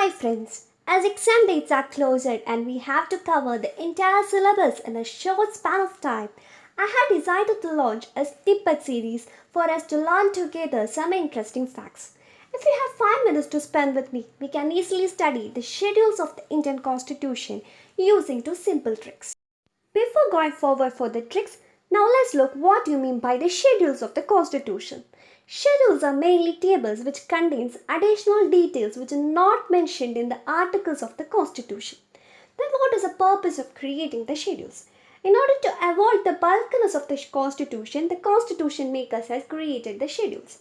Hi friends, as exam dates are closer and we have to cover the entire syllabus in a short span of time, I had decided to launch a snippet series for us to learn together some interesting facts. If you have 5 minutes to spend with me, we can easily study the schedules of the Indian Constitution using two simple tricks. Before going forward for the tricks, now let's look what you mean by the schedules of the Constitution. Schedules are mainly tables which contains additional details which are not mentioned in the articles of the Constitution. Then what is the purpose of creating the schedules? In order to avoid the bulkiness of the Constitution makers has created the schedules.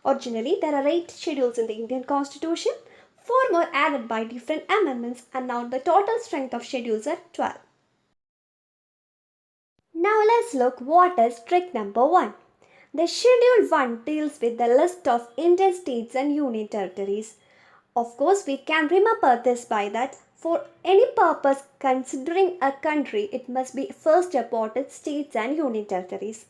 Originally, there are 8 schedules in the Indian Constitution, 4 more added by different amendments, and now the total strength of schedules are 12. Now let's look what is trick number 1. The Schedule 1 deals with the list of Indian states and union territories. Of course, we can remember this by that for any purpose considering a country, it must be first about its states and union territories.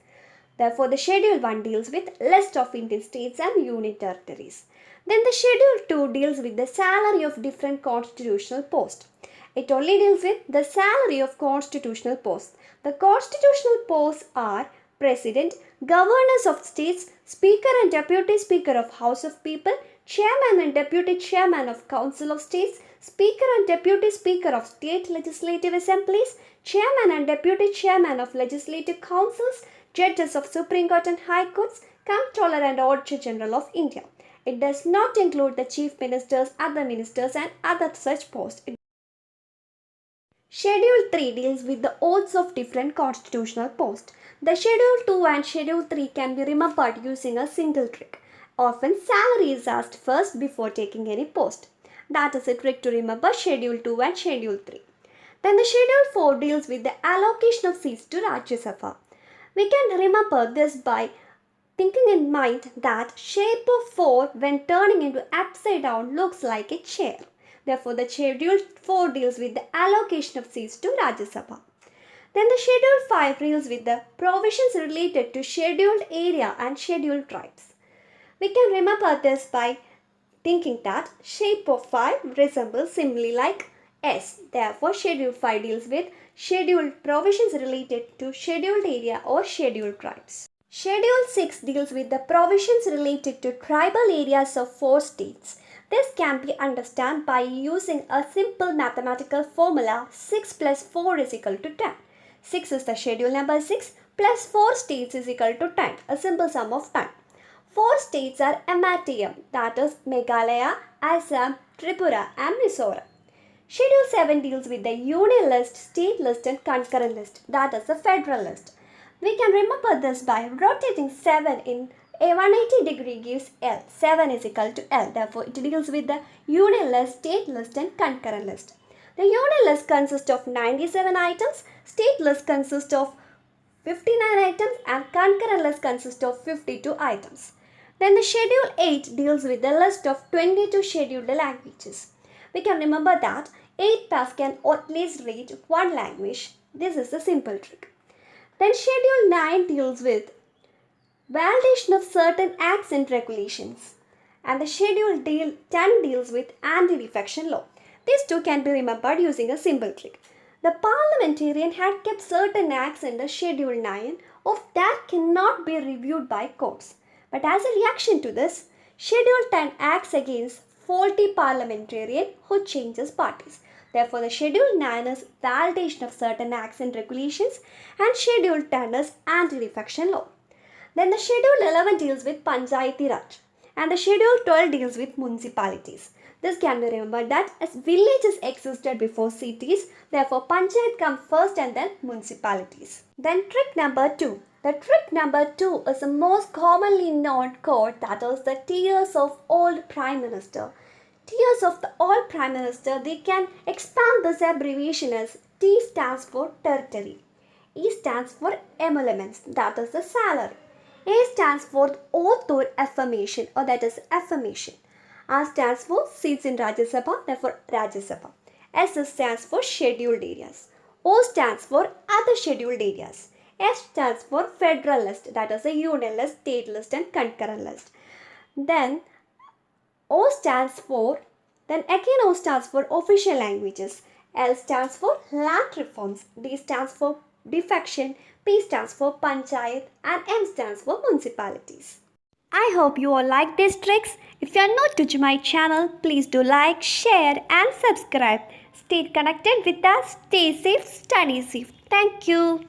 Therefore, the Schedule 1 deals with list of Indian states and union territories. Then the Schedule 2 deals with the salary of different constitutional posts. It only deals with the salary of constitutional posts. The constitutional posts are President, Governors of States, Speaker and Deputy Speaker of House of People, Chairman and Deputy Chairman of Council of States, Speaker and Deputy Speaker of State Legislative Assemblies, Chairman and Deputy Chairman of Legislative Councils, Judges of Supreme Court and High Courts, Comptroller and Auditor General of India. It does not include the Chief Ministers, other ministers and other such posts. Schedule 3 deals with the oaths of different constitutional posts. The Schedule 2 and Schedule 3 can be remembered using a single trick. Often, salary is asked first before taking any post. That is a trick to remember Schedule 2 and Schedule 3. Then the Schedule 4 deals with the allocation of seats to Rajya Sabha. We can remember this by thinking in mind that shape of 4 when turning into upside down looks like a chair. Therefore, the Schedule 4 deals with the allocation of seats to Rajya Sabha. Then the Schedule 5 deals with the provisions related to scheduled area and scheduled tribes. We can remember this by thinking that shape of 5 resembles simply like S. Therefore, Schedule 5 deals with scheduled provisions related to scheduled area or scheduled tribes. Schedule 6 deals with the provisions related to tribal areas of 4 states. This can be understood by using a simple mathematical formula 6 plus 4 is equal to 10. 6 is the schedule number 6 plus 4 states is equal to 10, a simple sum of 10. 4 states are MITM, that is Meghalaya, Assam, Tripura and Mizoram. Schedule 7 deals with the union list, state list and concurrent list, that is the federal list. We can remember this by rotating 7 in a 180 gives L. 7 is equal to L. Therefore, it deals with the union list, state list and concurrent list. The union list consists of 97 items, state list consists of 59 items and concurrent list consists of 52 items. Then the Schedule 8 deals with the list of 22 scheduled languages. We can remember that 8 pass can at least read one language. This is a simple trick. Then Schedule 9 deals with validation of certain acts and regulations. And the Schedule 10 deals with anti-defection law. These two can be remembered using a simple trick. The parliamentarian had kept certain acts in the Schedule 9 of that cannot be reviewed by courts. But as a reaction to this, Schedule 10 acts against faulty parliamentarian who changes parties. Therefore, the Schedule 9 is validation of certain acts and regulations and Schedule 10 is anti-defection law. Then the Schedule 11 deals with Panchayati Raj and the Schedule 12 deals with municipalities. This can be remembered that as villages existed before cities, therefore Panchayat comes first and then municipalities. Then trick number 2. The trick number 2 is the most commonly known code, that is the tiers of old Prime Minister. Tiers of the old Prime Minister, they can expand this abbreviation as T stands for territory. E stands for emoluments, that is the salary. A stands for oath or affirmation, or that is affirmation. R stands for seats in Rajya Sabha, therefore Rajya Sabha. S stands for scheduled areas. O stands for other scheduled areas. S stands for federal list, that is the union list, state list and concurrent list. Then O stands for Then again O stands for official languages. L stands for land reforms. D stands for defection. P stands for panchayat. And M stands for municipalities. I hope you all like these tricks. If you are new to my channel, please do like, share and subscribe. Stay connected with us. Stay safe, study safe. Thank you.